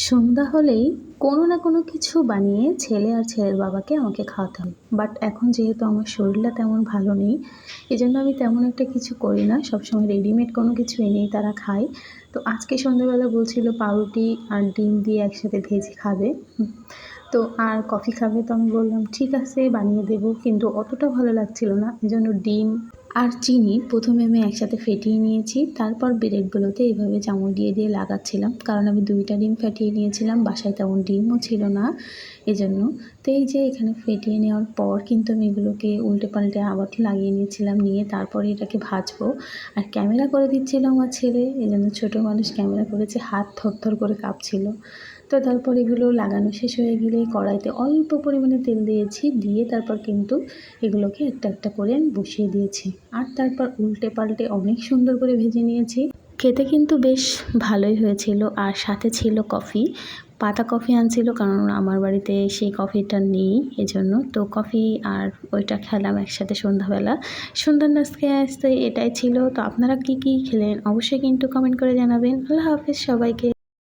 সন্ধ্যা হলেই কোনো না কোনো কিছু বানিয়ে ছেলে আর ছেলের বাবাকে আমাকে খাওয়াতে হয়। বাট এখন যেহেতু আমার শরীরটা তেমন ভালো নেই, এজন্য আমি তেমন একটা কিছু করি না। সবসময় রেডিমেড কোনো কিছু এনেই তারা খায়। তো আজকে সন্ধ্যাবেলা বলছিল পাউরুটি আর ডিম দিয়ে একসাথে ভেজে খাবে। তো আর কফি খাবে, তো আমি বললাম ঠিক আছে বানিয়ে দেবো, কিন্তু অতটা ভালো লাগছিল না, এজন্য ডিম আর চিনি প্রথমে আমি একসাথে ফেটিয়ে নিয়েছি, তারপর ব্রেডগুলোতে এইভাবে চামচ দিয়ে দিয়ে লাগাচ্ছিলাম, কারণ আমি 2টা ডিম ফাটিয়ে নিয়েছিলাম, বাসায় তেমন ডিমও ছিল না এজন্য। তো এই যে এখানে ফেটিয়ে নেওয়ার পর কিন্তু আমি এগুলোকে উল্টে পাল্টে আবার লাগিয়ে নিয়েছিলাম, নিয়ে তারপরে এটাকে ভাজবো। আর ক্যামেরা করে দিচ্ছিল আমার ছেলে, এজন্য ছোটো মানুষ ক্যামেরা করেছে, হাত থরথর করে কাঁপছিল। তো তারপর এগুলো লাগানো শেষ হয়ে গেলে কড়াইতে অল্প পরিমাণে তেল দিয়েছি, দিয়ে তারপর কিন্তু এগুলোকে একটা একটা করে আমি বসিয়ে দিয়েছি। আর তারপর উল্টে পাল্টে অনেক সুন্দর করে ভেজে নিয়েছি। খেতে কিন্তু বেশ ভালোই হয়েছিল। আর সাথে ছিল কফি, পাতা কফি আনছিল, কারণ আমার বাড়িতে সেই কফিটা নেই এজন্য। তো কফি আর ওইটা খেলাম একসাথে সন্ধ্যাবেলা। সন্ধ্যার নাস্তায় আসতে এটাই ছিল। তো আপনারা কি কি খেলেন অবশ্যই কিন্তু কমেন্ট করে জানাবেন। আল্লাহ হাফেজ সবাইকে।